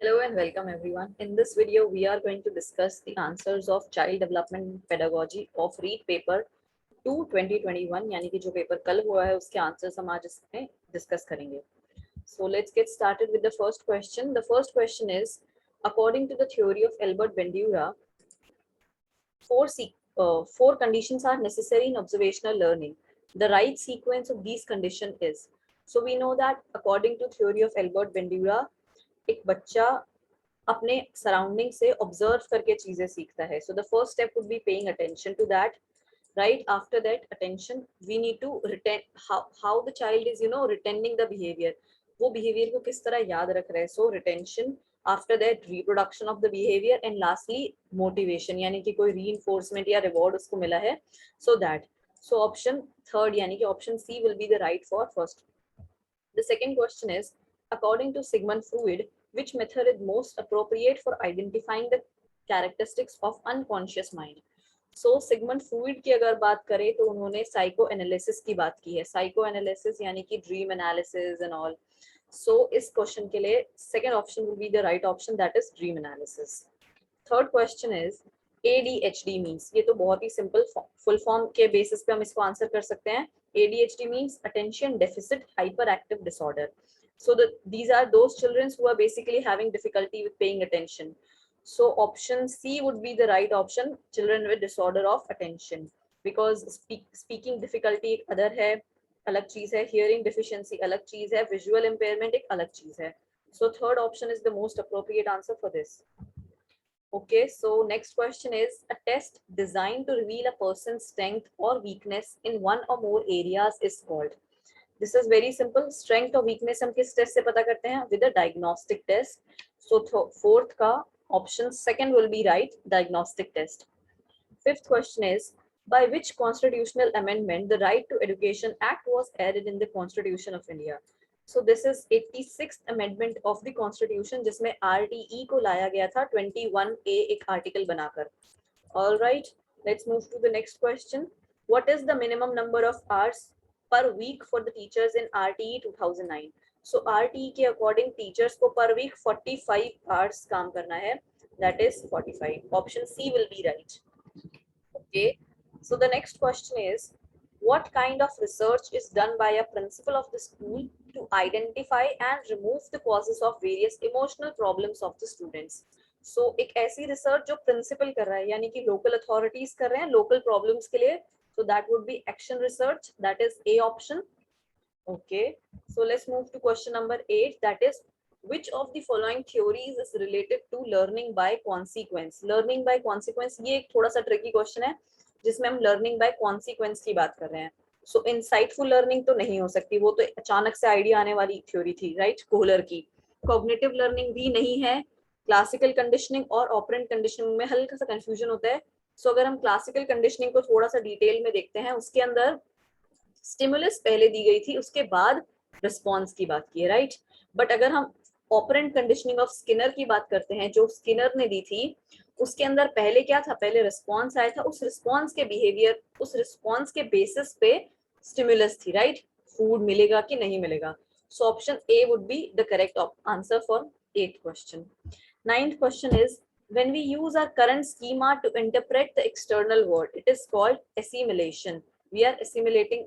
Hello and welcome everyone. In this video, we are going to discuss the answers of Child Development Pedagogy of Read Paper 2 2021 यानी कि जो paper कल हुआ है उसके answers हम आज इसमें डिस्कस करेंगे. So let's get started with the first question. The first question is, according to the theory of Albert Bandura, four conditions are necessary in observational learning. The right sequence of these conditions is. So we know that according to theory of Albert Bandura, एक बच्चा अपने surrounding से observe करके चीजें सीखता है. So the first step would be paying attention to that. Right after that attention, we need to retain how the child is retaining the behavior. वो behavior को किस तरह याद रख रहा है. So retention, after that reproduction of the behavior, and lastly motivation यानी कि कोई reinforcement या reward उसको मिला है. So option third यानी कि option C will be the right for first. The second question is, according to Sigmund Freud, which method is most appropriate for identifying the characteristics of unconscious mind? So Sigmund Freud की अगर बात करें तो उन्होंने psycho analysis की बात की है. साइको एनालिसिस यानी कि ड्रीम एनालिसिस एंड ऑल. सो इस क्वेश्चन के लिए second option will be the right option, that is dream analysis. Third question is ADHD means. ये तो बहुत ही सिंपल फुल फॉर्म के बेसिस पे हम इसको आंसर कर सकते हैं. ADHD means attention deficit hyperactive disorder. So these are those children who are basically having difficulty with paying attention. So option C would be the right option, children with disorder of attention, because speaking difficulty एक other है, अलग चीज है, hearing deficiency अलग चीज है, visual impairment एक अलग चीज है. So third option is the most appropriate answer for this. Okay, so next question is, a test designed to reveal a person's strength or weakness in one or more areas is called. This is very simple. Strength or weakness हम किस test से पता करते हैं? With a diagnostic test. So fourth का option second will be right, diagnostic test. Fifth question is, by which constitutional amendment the Right to Education Act was added in the Constitution of India? So this is 86th amendment of the Constitution, जिसमें RTE को लाया गया था 21A एक article बनाकर. All right, let's move to the next question. What is the minimum number of hours per week for the teachers in RTE 2009? So RTE के according teachers को per week 45 hours काम करना है. That is 45. Option C will be right. Okay, so the next question is, what kind of research is done by a principal of the school to identify and remove the causes of various emotional problems of the students? So एक ऐसी research जो principal कर रहा है, यानी कि local authorities कर रहे हैं local problems के लिए. So that would be action research, that is A option. Okay, so let's move to question number 8, that is, which of the following theories is related to learning by consequence? Learning by consequence ये एक थोड़ा सा tricky question है जिसमें हम learning by consequence की बात कर रहे हैं. So insightful learning तो नहीं हो सकती, वो तो अचानक से आइडिया आने वाली थ्योरी थी, राइट, कोहलर की. कॉग्निटिव लर्निंग भी नहीं है. क्लासिकल कंडीशनिंग और ऑपरेंट कंडीशनिंग में हल्का सा कंफ्यूजन होता है. सो अगर हम क्लासिकल कंडीशनिंग को थोड़ा सा डिटेल में देखते हैं, उसके अंदर स्टिमुलस पहले दी गई थी, उसके बाद रिस्पॉन्स की बात की है, राइट. बट अगर हम ऑपरेंट कंडीशनिंग ऑफ स्किनर की बात करते हैं, जो स्किनर ने दी थी, उसके अंदर पहले क्या था? पहले रिस्पॉन्स आया था, उस रिस्पॉन्स के बिहेवियर, उस रिस्पॉन्स के बेसिस पे स्टिमुलस थी, राइट. फूड मिलेगा कि नहीं मिलेगा. So option A would be the correct answer for 8th question. 9th question is, when we use our current schema to interpret the external world, it is called assimilation. We are assimilating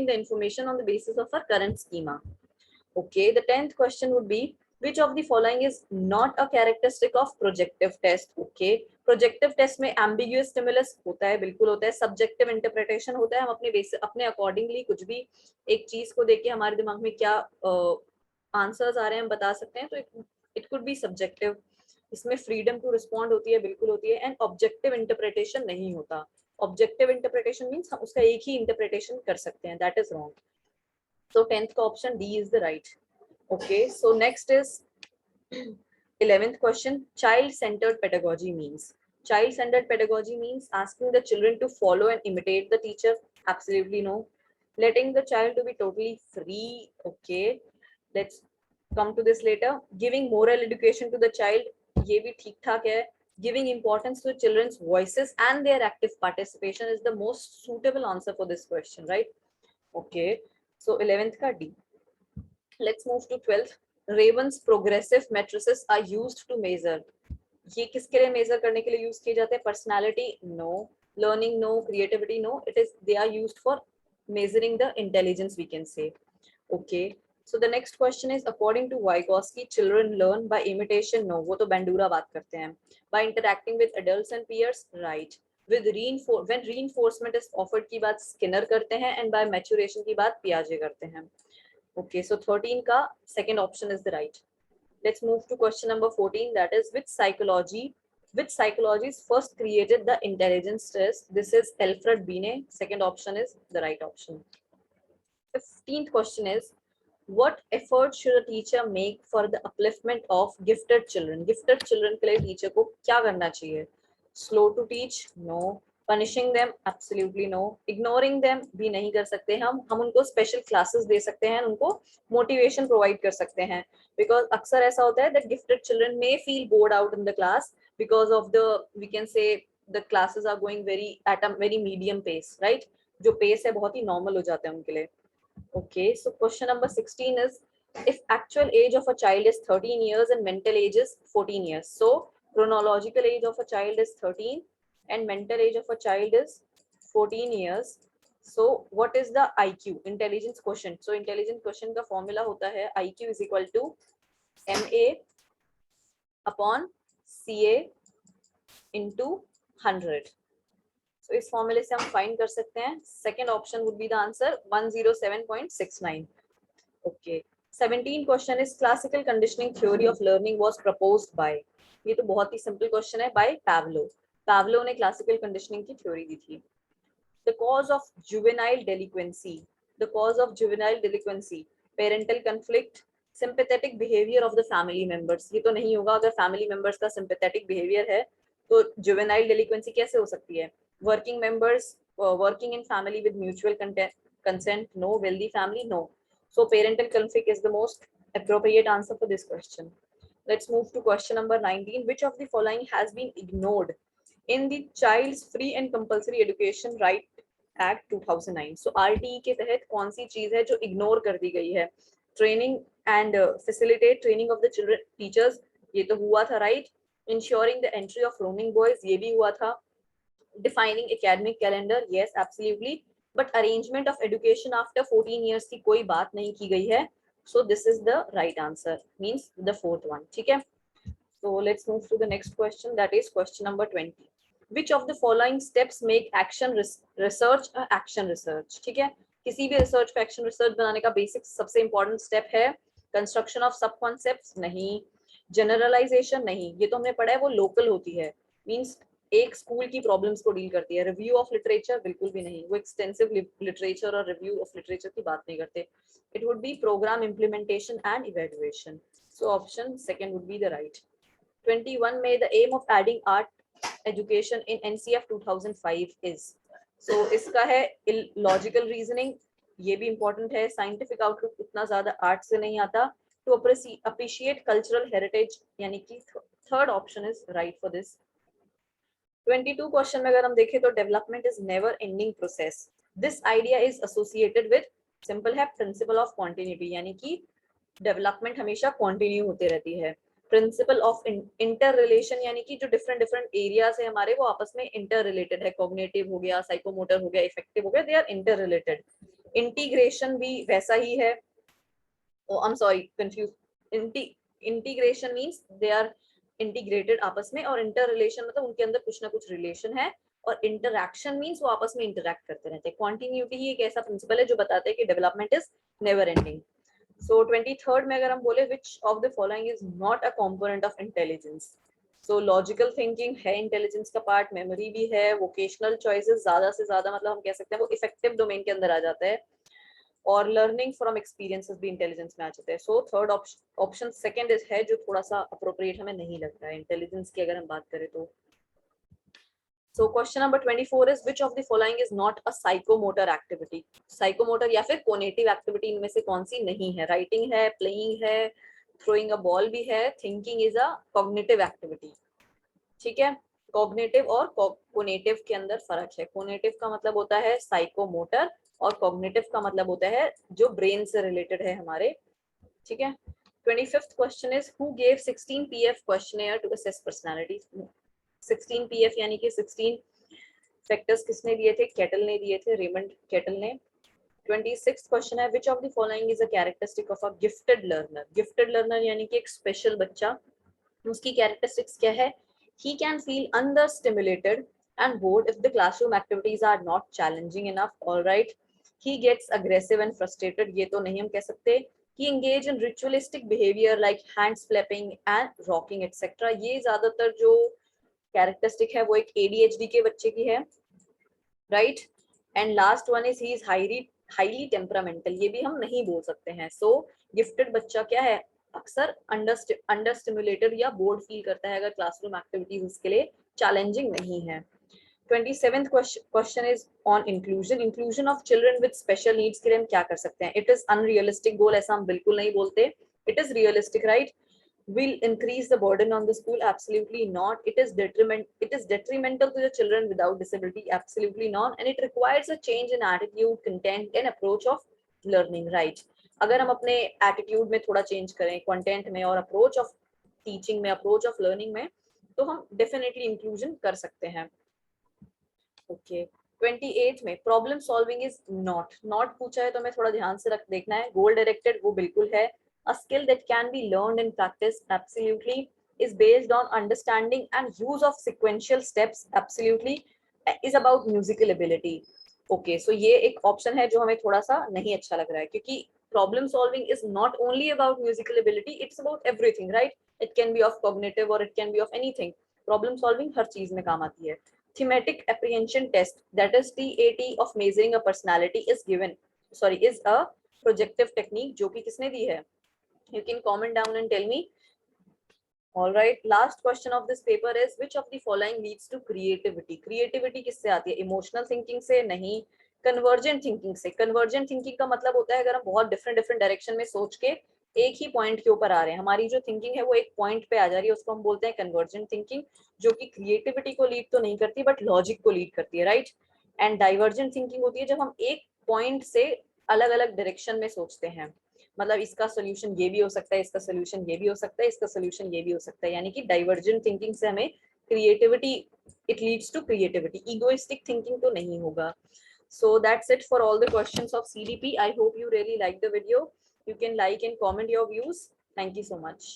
the information on the basis of our current schema. Okay, the 10th question would be, which of the following is not a characteristic of projective test? Okay, projective test में ambiguous stimulus होता है, बिल्कुल होता है. subjective interpretation होता है, हम अपने बेसिस अपने accordingly कुछ भी एक चीज को देख के हमारे दिमाग में क्या आंसर्स आ रहे हैं हम बता सकते हैं. तो it could be subjective. इसमें freedom to respond होती है, बिल्कुल होती है. and objective interpretation नहीं होता. Objective interpretation means हम उसका एक ही interpretation कर सकते हैं. That is wrong. So 10th option D is the right. Okay, so next is 11th question. Child-centered pedagogy means. Child-centered pedagogy means asking the children to follow and imitate the teacher. Absolutely no. Letting the child to be totally free. Okay, let's come to this later. Giving moral education to the child. ये भी ठीक ठाक है. Giving importance to children's voices and their active participation is the most suitable answer for this question, right? Okay, so 11th ka D. Let's move to 12th. Raven's progressive matrices are used to measure, ये किसके लिए major करने के लिए use किए जाते हैं? Personality no, learning no, creativity no, it is they are used for measuring the intelligence, we can say. Okay, so the next question is according to Vygotsky children learn by imitation, no, वो तो Bandura बात करते हैं. By interacting with adults and peers, right. With when reinforcement is offered की बात Skinner करते हैं, and by maturation की बात पियाजे करते हैं. Okay, so 13 का second option is the right. Let's move to question number 14, that is which psychologists first created the intelligence test? This is Alfred Binet. Second option is the right option. 15th question is what effort should a teacher make for the upliftment of gifted children? Gifted children के लिए teacher को क्या करना चाहिए? Slow to teach? No. Punishing them? Absolutely no. Ignoring them भी नहीं कर सकते हम उनको special classes दे सकते हैं, उनको motivation provide कर सकते हैं. Because अक्सर ऐसा होता है that gifted children may feel bored out in the class because of the, we can say, the classes are going at a very medium pace, right? जो pace है बहुत ही normal हो जाता है उनके लिए. Okay, so question number 16 is if actual age of a child is 13 years and mental age is 14 years. So chronological age of a child is 13 and mental age of a child is 14 years. So what is the IQ? Intelligence quotient. So intelligence quotient का formula होता है IQ is equal to MA upon CA into 100. तो इस फॉर्मूले से हम find कर सकते हैं. Second option would be the answer 107.69. Okay, 17 question is classical conditioning theory of learning was proposed by. ये तो बहुत ही सिंपल क्वेश्चन है. By Pavlov. पावलो ने क्लासिकल कंडीशनिंग की थ्योरी दी थी. The cause of juvenile delinquency. The cause of juvenile delinquency parental conflict, sympathetic behaviour of the family members. ये तो नहीं होगा. अगर फैमिली मेंबर्स का सिंपैथेटिक बिहेवियर है तो जुवेनाइल डेलिक्वेंसी कैसे हो सकती है? Working members working in family with mutual consent, no. Wealthy family, no. So parental conflict is the most appropriate answer for this question. Let's move to question number 19. Which of the following has been ignored in the Child's Free and Compulsory Education Right Act 2009? So RTE के तहत कौन सी चीज है जो ignore कर दी गई है? Training and facilitate training of the children teachers, ये तो हुआ था, right? Ensuring the entry of roaming boys, ये भी हुआ था. Defining academic calendar, yes, absolutely. But arrangement of education after 14 years की कोई बात नहीं की गई है. So this is the right answer, means the fourth one. ठीक है. So let's move to the next question, that is question number 20. Which of the following steps make action research a action research? ठीक है. किसी भी research को action research बनाने का basic सबसे इंपॉर्टेंट स्टेप है कंस्ट्रक्शन ऑफ सब कॉन्सेप्ट्स, नहीं. जनरलाइजेशन, नहीं. ये तो हमने पढ़ा है, वो लोकल होती है, मींस एक स्कूल की प्रॉब्लम्स को डील करती है. रिव्यू ऑफ लिटरेचर बिल्कुल भी नहीं, वो एक्सटेंसिव लिटरेचर और रिव्यू ऑफ लिटरेचर की बात नहीं करते. It would be programme implementation and evaluation. So option second would be the right. 21 में the aim of adding art education in NCF 2005 इज. सो इसका है लॉजिकल रीजनिंग, ये भी इंपॉर्टेंट है. साइंटिफिक आउटलुक उतना ज्यादा आर्ट से नहीं आता. टू अप्रिशिएट कल्चरल हेरिटेज, यानी कि third option is right for this. 22 question में अगर हम देखें तो development is never ending process. This idea is associated with, simple है, प्रिंसिपल ऑफ कॉन्टिन्यूटी, यानी कि डेवलपमेंट हमेशा कॉन्टिन्यू होते रहती है. प्रिंसिपल ऑफ इंटर रिलेशन, यानी कि जो डिफरेंट एरियाज है हमारे वो आपस में इंटर रिलेटेड है. कॉग्निटिव हो गया, साइकोमोटर हो गया, इफेक्टिव हो गया, they are inter related. Integration भी वैसा ही है. I am sorry, confuse. Integration means they are integrated आपस में, और इंटर रिलेशन मतलब उनके अंदर कुछ ना कुछ रिलेशन है, और इंटरैक्शन मींस वो आपस में इंटरैक्ट करते रहते हैं. कॉन्टिन्यूटी ही एक ऐसा प्रिंसिपल है जो बताता है कि development is never ending. So 23rd में अगर हम बोले which of the following is not a component of intelligence. So logical thinking है इंटेलिजेंस का पार्ट, मेमोरी भी है, वोकेशनल चॉइसेस ज्यादा से ज्यादा मतलब हम कह सकते हैं वो इफेक्टिव डोमेन के अंदर आ जाता है, और लर्निंग फ्रॉम एक्सपीरियंसेस भी इंटेलिजेंस में आ जाते हैं. So third option second is है जो थोड़ा सा अप्रोप्रिएट हमें नहीं लगता है इंटेलिजेंस की अगर हम बात करें तो. So question number 24 is which of the following is not a psychomotor activity. Psychomotor या फिर कोग्निटिव एक्टिविटी इनमें से कौन सी नहीं है? राइटिंग है, प्लेइंग है, थ्रोइंग अ बॉल भी है, thinking is a cognitive activity. ठीक है. कॉग्निटिव और कोग्निटिव के अंदर फर्क है. कोग्निटिव का मतलब होता है साइकोमोटर, और कॉग्निटिव का मतलब होता है जो ब्रेन से रिलेटेड है हमारे. ठीक है. 25th question is who gave 16 PF questionnaire to assess personality? 16 PF यानी कि 16 फैक्टर्स किसने दिए थे? केटल ने दिए थे, रेमंड केटल ने। 26th क्वेश्चन है which of the following is a characteristic of a gifted learner? Gifted learner यानी कि एक स्पेशल बच्चा, उसकी कैरेक्टरिस्टिक्स क्या है? He can feel understimulated and bored if the classroom activities are not challenging enough. All right. He gets aggressive and frustrated. ये तो नहीं हम कह सकते. He engage in ritualistic behavior like hands flapping and rocking etc. ये ज्यादातर जो characteristic है वो एक ADHD के बच्चे की है, right. And last one is he is highly temperamental. ये भी हम नहीं बोल सकते हैं. सो गिफ्टेड बच्चा क्या है? अक्सर अंडर स्टिमुलेटेड या बोर्ड फील करता है अगर क्लासरूम एक्टिविटीज उसके लिए चैलेंजिंग नहीं है. 27th question is on inclusion. Inclusion of children with special needs के लिए हम क्या कर सकते हैं? It is unrealistic goal. ऐसा हम बिल्कुल नहीं बोलते. It is realistic, right. Will increase the burden on the school? Absolutely not. It is detrimental to the children without disability? Absolutely not. And it requires a change in attitude, content and approach of learning, right. अगर हम अपने attitude में थोड़ा change करें, content में और approach of teaching में, approach of learning में, तो हम डेफिनेटली इंक्लूजन कर सकते हैं. ओके. 28 में प्रॉब्लम सॉल्विंग इज नॉट पूछा है तो हमें थोड़ा ध्यान से देखना है. गोल डायरेक्टेड वो बिल्कुल है. A skill that can be learned in practice, absolutely. Is based on understanding and use of sequential steps, absolutely. Is about musical ability. Okay, so ये एक ऑप्शन है जो हमें थोड़ा सा नहीं अच्छा लग रहा है, क्योंकि problem solving is not only about musical ability, it's about everything, right. It can be of cognitive और it can be of anything. Problem solving हर चीज में काम आती है. Thematic apprehension test, that is TAT of measuring a personality is given, is a projective technique जो कि किसने दी है? You can comment down and tell me. All right. Last question of this paper is which of the following leads to creativity? Creativity किससे आती है? Emotional thinking से नहीं, convergent thinking से. Convergent thinking का मतलब होता है अगर हम बहुत different डायरेक्शन में सोच के एक ही पॉइंट के ऊपर आ रहे हैं, हमारी जो थिंकिंग है वो एक पॉइंट पे आ जा रही है, उसको हम बोलते हैं कन्वर्जेंट थिंकिंग, जो कि क्रिएटिविटी को लीड तो नहीं करती बट लॉजिक को लीड करती है, राइट. एंड डाइवर्जेंट थिंकिंग होती है जब हम एक पॉइंट से अलग अलग डायरेक्शन में सोचते हैं. मतलब इसका सोल्यूशन ये भी हो सकता है, इसका सोल्यूशन ये भी हो सकता है, इसका सोल्यूशन ये भी हो सकता है. यानी कि डाइवर्जेंट थिंकिंग से हमें creativity, it leads to creativity. Egoistic thinking तो नहीं होगा. So that's it for all the questions of CDP. I hope you really like the video. You can like and comment your views. Thank you so much.